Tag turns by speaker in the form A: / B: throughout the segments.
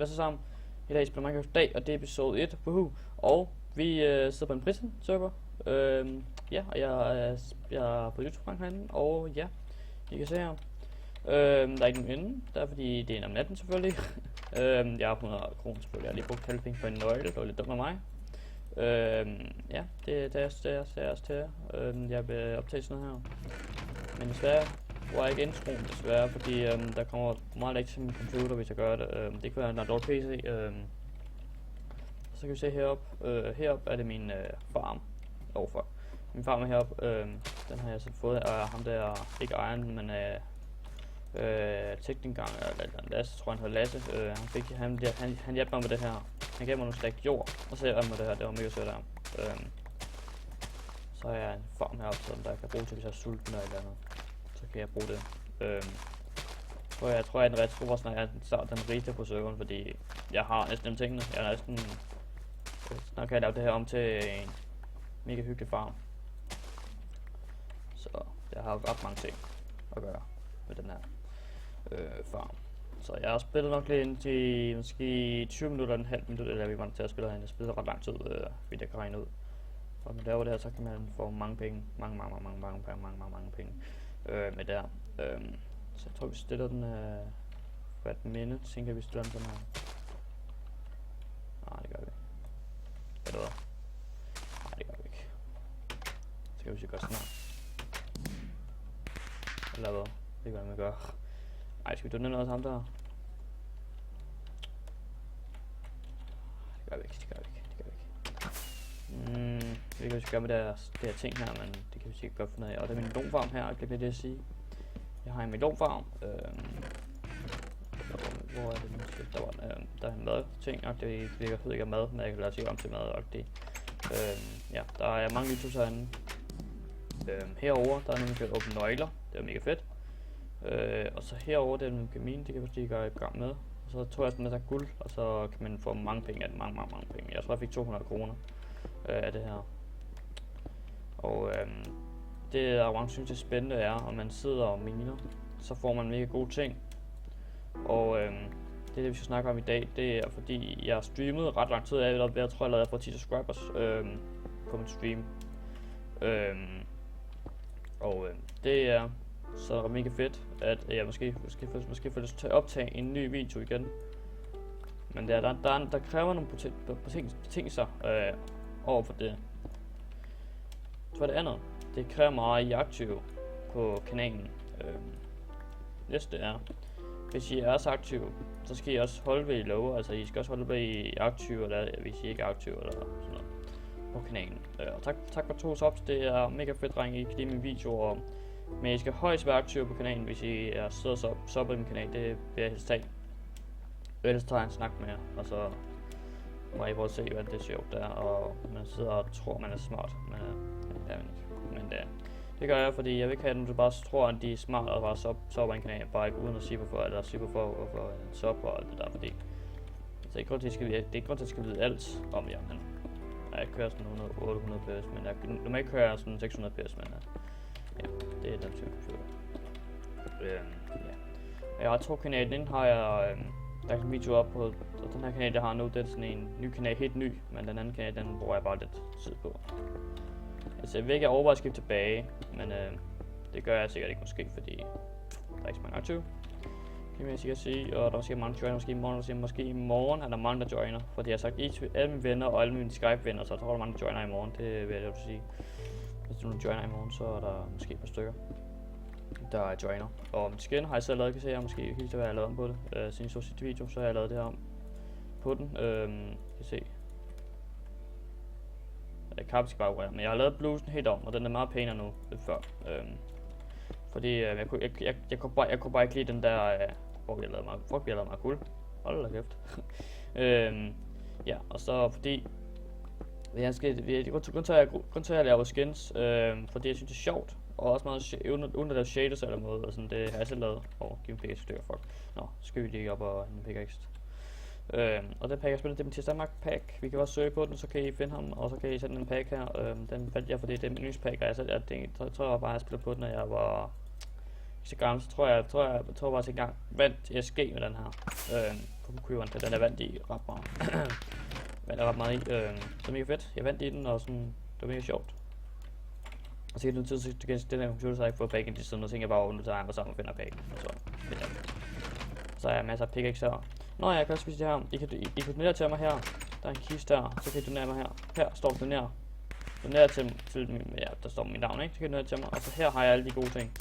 A: Hvad så sammen? I dag spiller Minecraft dag, og det er episode 1. Woohoo! Og vi sidder på en prison server. Ja, og jeg er på YouTube herinde, og ja, I kan se her. Der er ikke nogen inde, der er fordi det er om natten selvfølgelig. Jeg har 100 kroner selvfølgelig, jeg har lige brugt halvpenge på en nøgle, det var lidt dumt af mig. Ja, det er også til jer. Jeg vil optage sådan noget her. Men desværre bruger jeg ikke introen, desværre, fordi der kommer meget lag til min computer, hvis jeg gør det. Det kan være en dårlig PC. Så kan vi se heroppe. Heroppe er det min farm. Fuck. Min farm er heroppe. Den har jeg så fået af ham der, ikke ejeren, men teknikgang eller Lasse, tror jeg han hedder Lasse. Han hjalp mig med det her. Han gav mig nogle stak jord, og så hjalp mig med det her. Det var mega sødt af ham. Så har jeg en farm heroppe, som der kan bruge til, hvis jeg er sulten eller et eller andet. Så kan jeg bruge det. Jeg tror, jeg er den ret stor, når jeg starter den rigtige på serveren, fordi jeg har næsten dem tingene. Jeg er næsten... Snart kan jeg lave det her om til en mega hyggelig farm. Så jeg har ret mange ting at gøre med den her farm. Så jeg har spillet nok lidt ind til måske 20 minutter, en halv minut, eller vi var til at spille herinde. Jeg spiller ret lang tid, fordi jeg kan regne ud. Og når man laver det her, så kan man få mange penge. Mange penge med det her. Så jeg tror, vi stiller den for et minde. Tænker vi stiller den sådan her. Nej, det gør vi ikke. Eller hvad? Nej, det gør vi ikke. Så kan vi gøre sådan her. Eller hvad? Det gør man gør. Ej, skal vi donere noget til ham der? Det gør vi ikke, vi kan jo gøre med det her ting her, men det kan vi sikkert godt finde ud af. Og det er min melonfarm her, jeg glemte det at sige. Jeg har en melonfarm. Hvor er det nu? Der er en madting, og det ved ikke mad, men jeg kan lade sig om til mad. Ja, der er mange YouTubers herinde. Herover der er nogle, der kan åbne nøgler. Det er mega fedt. Og så herover det er nogle gamine, det kan vi gøre i gang med. Og så tror jeg sådan, at der er guld, og så kan man få mange penge af det. Mange penge. Jeg tror, jeg fik 200 kroner af det her. Og det der mange synes er spændende er, om man sidder og miner, så får man mega gode ting. Og det er det, vi skal snakke om i dag. Det er fordi, jeg har streamet ret lang tid af, jeg tror, jeg lavede for 10 subscribers på min stream. Det er så mega fedt, at jeg måske får lyst til at optage en ny video igen. Men der kræver nogle betingelser over for det. For det andet, det kræver meget, at I er aktive på kanalen. Næste er, hvis I er så aktive, så skal I også holde ved i love. Altså I skal også holde ved i aktive, eller hvis I ikke er aktive, eller sådan noget på kanalen. Og tak for 2 subs, det er mega fedt, drenge. I kan lide mine videoer. Men I skal højst være aktive på kanalen, hvis I er sidder så på min kanal. Det vil jeg helst tage. Ellers tager jeg en snak med jer, og så må I prøve at se, hvad det er sjovt der. Og man sidder og tror, man er smart. Men det er man ikke. Men det gør jeg, fordi jeg vil ikke have, at du bare tror, at de er smart og bare så på en kanal. Bare ikke uden at sige hvorfor, eller sige hvorfor en sub og alt det der. Fordi så det er ikke grund til, at jeg skal vide alt om jer. Men jeg kører sådan 800 PS, men jeg normalt kører jeg sådan 600 PS, men ja, det er den type computer. Ja. Jeg har 2 kanaler. Den har jeg der kan video op på, og den her kanal jeg har nu, det er sådan en ny kanal, helt ny, men den anden kanal, den bruger jeg bare lidt tid på. Altså jeg vil ikke overveje at skifte tilbage, men det gør jeg sikkert ikke måske, fordi der er ikke så mange aktive, kan jeg sikkert sige, og der er sikkert mange, der joiner måske i morgen er der mange, der joiner, fordi jeg har sagt alle mine venner og alle mine Skype-venner, så jeg tror, der er mange, der joiner i morgen, det vil jeg sige. Hvis du joiner i morgen, så er der måske et par stykker, der joiner. Og mit skin har jeg selv lavet, kan se, jeg måske helt til hvad jeg har lavet om på det. Siden jeg så sit video, så har jeg lavet det her om på den. Kan se. Kappen skal bare røre, men jeg har lavet blusen helt om, og den er meget pænere nu end før. Fordi jeg kunne bare ikke lide den der, hvor jeg lavede meget guld. Hold da kæft. Ja, og så fordi grund til at lave skins, fordi jeg synes det er sjovt, og også meget uden at lave shaders eller noget, og sådan, det har jeg selv lavet. Giv en pickaxe stykker, fuck. Nå, skal vi lige op og en pickaxe. Og den pack jeg spiller, det er Mathias Danmark pack. Vi kan også søge på den, så kan I finde ham, og så kan I sende den pack her. Den fandt jeg, fordi det er min yndlingspack, og jeg tror bare, jeg spillede på den, når jeg var ikke så gammel. Så tror jeg bare til en gang vandt SG med den her på på køberen, den er vandt i ret meget. Vandt ret meget i, så mega fedt. Jeg vandt i den, og sådan, det var mega sjovt. Og så den tid, så den her computer, så har jeg ikke fået penge til siden, og så tænker jeg bare, nu tager jeg mig sammen og finder penge. Og så har jeg masser af pickaxe her. Nå, jeg kan også vise det her. I kan donere til mig her. Der er en kiste der, så kan I donere mig her. Her står donere. Donere til ja, der står mit navn, ikke? Så kan I donere til mig. Og så her har jeg alle de gode ting.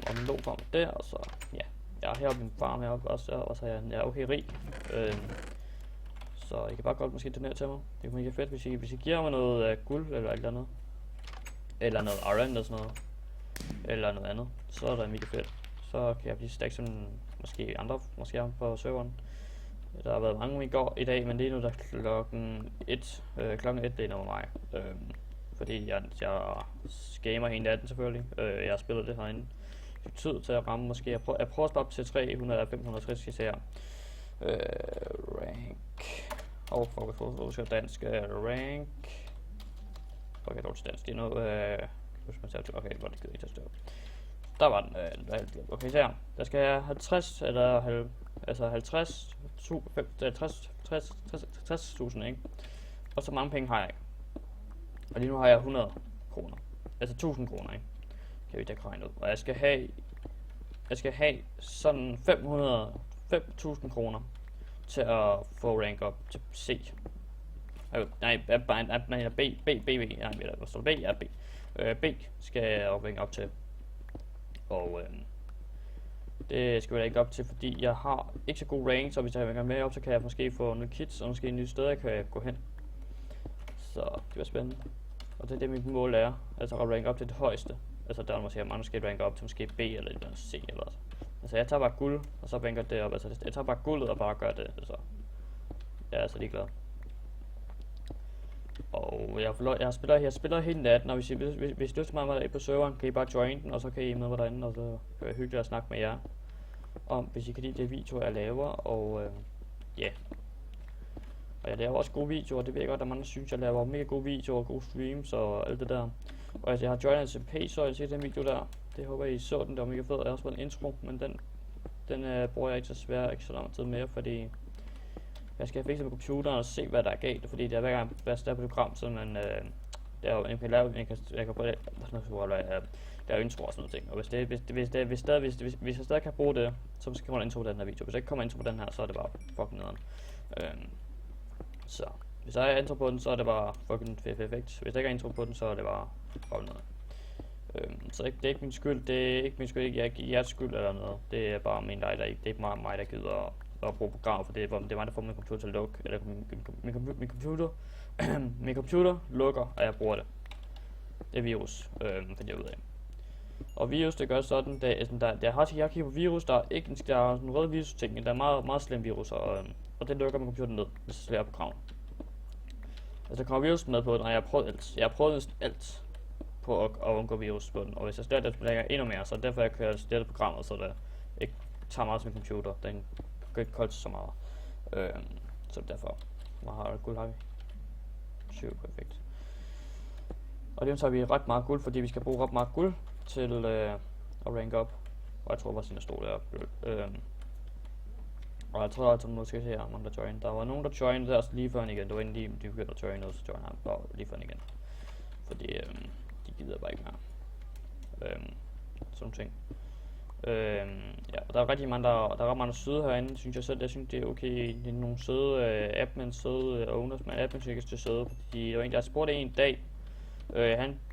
A: Og min logfarm der, og så, ja. Jeg har heroppe min farm heroppe også, og så er jeg okay rig. Så I kan bare godt måske donere til mig. Det er mega fedt, hvis I giver mig noget guld eller alt andet. Eller noget iron eller sådan noget. Eller noget andet. Så er det mega fedt. Så kan jeg blive stack som måske andre, måske på serveren. Der har været mange i dag, men lige nu der klokken 1. Klokken 1 det er noget mig. Fordi jeg gamer hele natten selvfølgelig. Jeg har spillet det herinde. Det er tid til at ramme måske. Jeg prøver at spare op til 300 af 560 skal se her. Rank. Hvor skal dansk? Rank. Okay, dårligt dansk. Det er noget. Okay, det var det givet ikke at der var den. Okay, så her. Der skal jeg 50 eller altså 60.000, ikke? Og så mange penge har jeg ikke. Og lige nu har jeg 100 kroner. Altså 1000 kroner, ikke? Kan vi da regne ud. Og jeg skal have sådan 5.000 kroner til at få rank op til C. Nej, B. Nej, hvad står der? B? Ja, B. B skal jeg rank op til. Og det skal jeg ikke op til, fordi jeg har ikke så god rank, så hvis jeg vil med op, så kan jeg måske få nogle kits, og måske nye steder, jeg kan gå hen. Så det bliver spændende. Og det er det, mit mål er, altså at rank op til det højeste. Altså der må jeg måske rank op til måske B eller C eller så. Altså jeg tager bare guld, og så ranker det op. Altså jeg tager bare guldet og bare gør det, altså. Jeg er altså ligeglad. Og jeg spiller hele natten, og hvis I lyster til mig på serveren, kan I bare join den, og så kan I med mig derinde, og så kan jeg hyggeligt at snakke med jer om, hvis I kan lide det video, jeg laver, og ja. Og jeg laver også gode videoer, det ved jeg godt, at mange synes, jeg laver mega gode videoer, gode streams og alt det der. Og altså, jeg har joinet SMP, så jeg ser den video der. Det håber I så den, det var mega fed. Jeg har også fået en intro, men den bruger jeg ikke så svært, ikke så lang tid mere, fordi jeg skal fikse med computeren og se, hvad der er galt, fordi det er hver gang, jeg starter på et program, så man, der er jo, jeg kan lave, jeg kan prøve det, der er jo intro og sådan noget ting, og hvis jeg stadig kan bruge det, så skal jeg komme intro på den her video. Hvis jeg ikke kommer intro på den her, så er det bare fucking nederen. Så hvis jeg er intro på den, så er det bare fucking perfekt. Hvis jeg ikke er intro på den, så er det bare fucking nederen. Så det er ikke min skyld, ikke jeres skyld eller noget. Det er bare min det er ikke mig, der gider at bruge program, for det er mig, der får min computer til at lukke, eller min computer lukker, og jeg bruger det. Det er virus, finder jeg ud af. Og virus, det gør sådan, jeg kigger på virus, der er sådan en rød virus ting, der er meget slem virus, og det lukker min computer ned, hvis jeg slæder på kraven. Altså der kommer virus med på den, og jeg har prøvet alt på at undgå virus på den, og hvis jeg slæder det, lægger endnu mere, så derfor jeg kører slettet programmet, så det ikke tager meget til min computer, den går ikke koldt så meget. Så derfor, hvor har det guld har vi? 7, perfekt. Og det tager vi ret meget guld, fordi vi skal bruge ret meget guld til at rank op. Og jeg tror bare, at stod der. Og jeg tror, at der måske se her, der join. Der var nogen, der joinede der lige før igen. Det var inden de begyndte at joine, og så joinede han bare lige før igen. Fordi de gider bare ikke mere. Sådan ting. Ja, og der er rigtig mange, der er ret mange søde herinde, synes jeg selv. Jeg synes, det er okay. Det er nogle søde admins, søde owners, men admins ikke er søde. Fordi der var en, der spurgte en dag,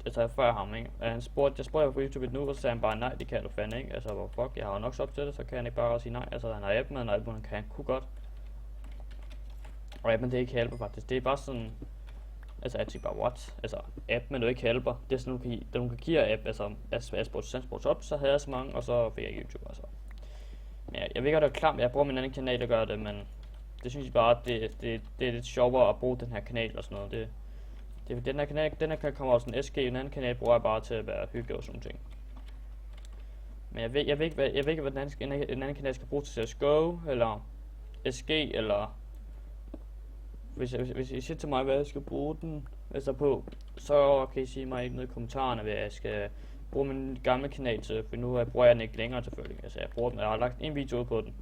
A: altså før ham, ikke? Jeg spurgte på YouTube nu, og så sagde han bare, nej, det kan du fandme ikke. Altså, hvor fuck, jeg har jo nok så op til det, så kan han ikke bare sige nej. Altså, han har admin, og admin kan han kunne godt. Og admin, det er ikke hjælper faktisk. Det er bare sådan, altså, jeg tænker bare, what? Altså, admin er ikke hjælper. Det er sådan, du kan give app, altså, Sports op, så havde jeg så mange, og så fik jeg YouTube, altså. Men jeg ved godt, det er klart, jeg bruger min anden kanal, der gør det, men det synes jeg bare, det er lidt sjovere at bruge den her kanal og sådan noget. Den her kanal kommer også en SG, en anden kanal bruger jeg bare til at være hygge og sådan ting. Men jeg ved ikke, hvad den anden kanal skal bruge til CSGO, eller SG, eller hvis I siger til mig, hvad jeg skal bruge den altså på, så kan I sige mig ikke noget i kommentarerne, hvad jeg skal bruge min gamle kanal til, for nu bruger jeg den ikke længere selvfølgelig. Altså jeg har lagt en video ud på den,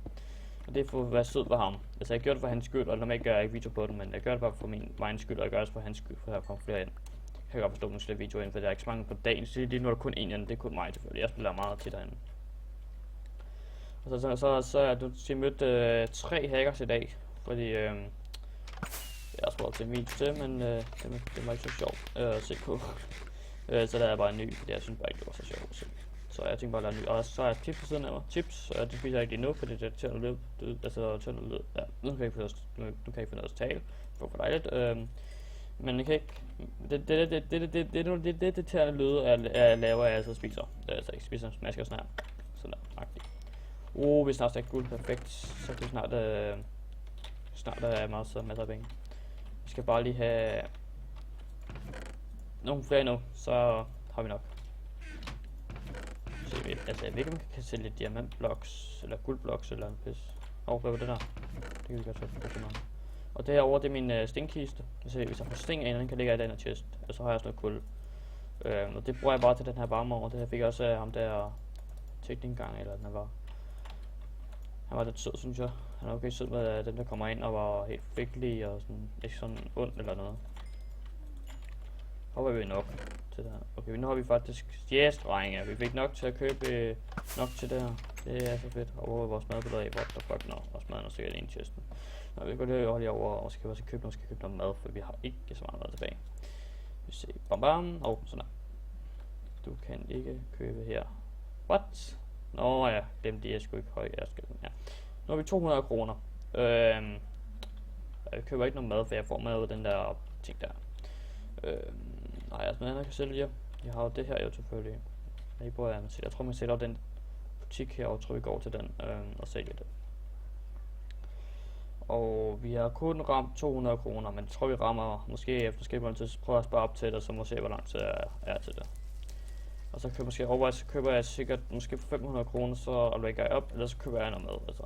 A: Og det er for at være sød for ham. Altså jeg gør det for hans skyld, og normalt gør jeg ikke video på det, men jeg gør det bare for min egen skyld, og jeg gør det for hans skyld, for at komme flere ind. Jeg kan godt forstå, at man skal video ind, for der er ikke så mange på dagen. Så lige nu er der kun en, det er kun mig selvfølgelig. Jeg spiller meget til derinde. Og så er jeg mødt 3 hackers i dag, fordi jeg har spurgt til en video til, men det var ikke så sjovt at se på. Så der er bare en ny, fordi jeg synes bare ikke, det var så sjovt at se. Så jeg tænkte bare at lade en ny. Og så er jeg chips på siden af mig. Chips, det spiser jeg ikke lige nu, fordi det er til at løbe. Altså til at løbe. Ja, nu kan jeg ikke finde noget at tale. Det var for dejligt. Men jeg kan ikke. Det til at lyde, jeg laver, jeg altså spiser. Altså ikke spiser smasker sådan her. Sådan der, agtigt. Vi er snart guld, perfekt. Så kan vi snart masser af penge. Vi skal bare lige have nogle flere nu, så har vi nok. Så altså jeg ved ikke, om man kan sælge diamantblocks, eller guldblocks, eller en pis. Hvad var det der? Det kan vi godt tage. Og det herovre, det er min stenkiste. Hvis jeg får sten af, den kan ligge i den her chest. Og så har jeg også noget kul. Og det bruger jeg bare til den her varme over. Det her fik jeg også af ham der teknikgang, eller den her var. Han var lidt sød, synes jeg. Han er okay sød med den, der kommer ind og var helt fægtelig og sådan, ikke sådan ondt eller noget. Håber vi nok til det her. Okay, nu har vi faktisk drenge. Vi fik nok til at købe nok til det her. Det er så fedt. Og hvor vores madbilleder af, what the fuck, vores maden er sikkert en chesten. Nå, vi går lige over, og skal også købe noget mad, for vi har ikke så meget mad tilbage. Vi ser, bam bam, sådan der. Du kan ikke købe her. What? Nå ja, dem de er sgu ikke høje. Ja. Nu har vi 200 kroner. Jeg køber ikke noget mad, for jeg får mad ud af den der ting der. Nej, altså noget andet kan sælge. Jeg har jo det her jo selvfølgelig. Jeg tror man sælger den butik her, og tror vi går til den og sælger det. Og vi har kun ramt 200 kroner, men jeg tror vi rammer måske efter skiberen til at prøve at spare op til det, og så må se hvor lang tid jeg er til det. Og så køber jeg sikkert måske 500 kroner, så lægger jeg op, eller så køber jeg noget med. Altså,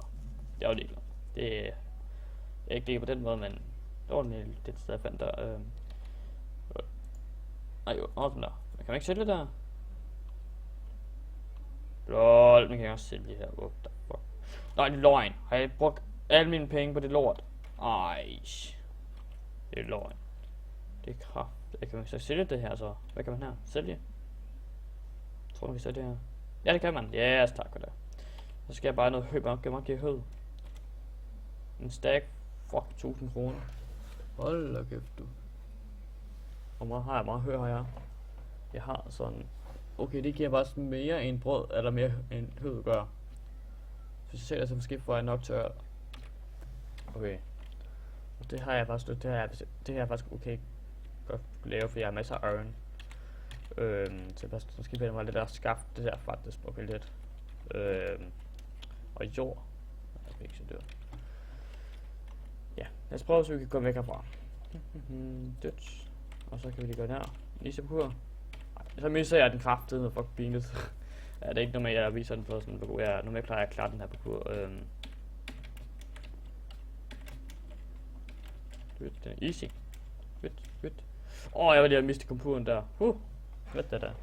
A: det er jo ligeglad. Det er ikke lige på den måde, men det var det sted jeg fandt der. Nej jo, sådan der. Kan man ikke sælge der? Lol, man kan også sælge her. What the fuck? Nej, det er løgn. Har jeg brugt alle mine penge på det lort? Ej. Det er løgn. Det er kraft. Kan man så sælge det her så? Hvad kan man her? Sælge? Jeg tror man kan sælge det her. Ja, det kan man. Yes, tak for det. Så skal jeg bare noget høb. Man kan give hød. En stack. Fuck, 1000 kroner. Hold da kæft, du. Og meget har jeg meget hø her. Jeg har sådan. Okay, det giver bare sådan mere end brød, eller mere end hød gør. Hvis jeg sælger, så måske får jeg nok til. Okay. Og det har jeg faktisk det har jeg faktisk okay godt lave, for jeg har masser af iron. Så jeg skal finde mig lidt der skaft, det der faktisk okay lidt. Og jord. Jeg er ikke så dyrt. Ja, lad os prøve, så vi kan komme væk herfra. Dødt. Og så kan vi lige gøre der. Lige på. Så misser jeg den kraftede med fuck beanet. Ja, det er ikke normalt, jeg viser den på sådan en parkour. Normalt plejer jeg at klare den her parkour. Den er easy. Fedt. Jeg var lige at miste kompuren der. Hvad det der?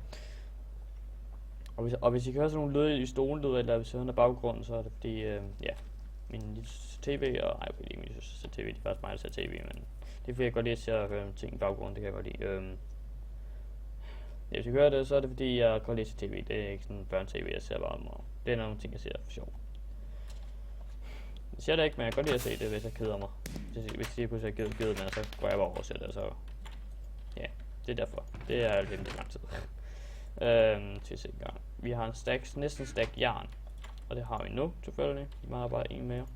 A: Og hvis I kan høre sådan nogle lyde i stolen, eller hvis I hører baggrunden, så er det fordi, ja, min lille tv, og ej, okay, ikke min lille tv, det er faktisk mig, der ser tv, men det er fordi, jeg godt lide at høre nogle ting i baggrunden, det kan jeg godt lide. Ja, hvis I hører det, så er det fordi, jeg godt lide at se tv, det er ikke sådan børn-tv, jeg ser bare om, det er nogle ting, jeg ser for sjov. Jeg ser det ikke, men jeg kan godt lide at se det, hvis jeg keder mig. Hvis jeg pludselig har givet mig, så går jeg bare over og ser det, så ja, det er derfor. Det er lidt lang tid. Til at se en gang. Vi har en stack, næsten stack jern. Og det har vi nu, selvfølgelig. Vi har bare en mere.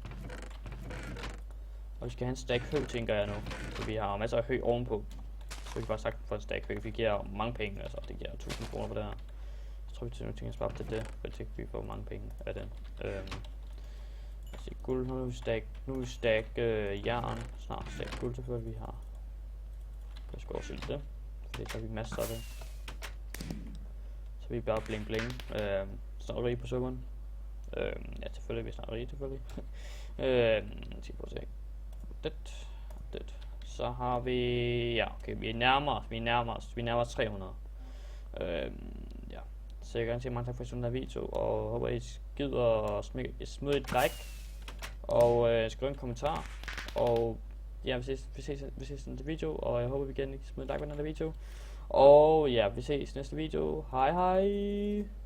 A: Og vi skal have en stack hø, tænker jeg nu. Så vi har masser af hø ovenpå. Så vi kan bare sagt for en stack hø. Vi giver mange penge, altså det giver 1000 kroner på det her. Jeg tror vi tænker at spare op til det, for vi får mange penge af den. Guld, nu er vi stack jern. Snart stack guld selvfølgelig vi har. Jeg skal også det. Fordi så har vi masser af det. Så vi bare bling bling. Snart rige på sukkeren. Ja, selvfølgelig vi er snart rige, selvfølgelig. Skal prøve at se. Det. Så har vi, ja, okay, vi nærmer os 300. Ja, så jeg kan sige mange tak for sådan en video, og håber I gider at smide et like, Og skriv en kommentar. Og ja, vi ses i næste video, og jeg håber, vi igen smider like på den her video. Og ja, vi ses i næste video. Hej hej!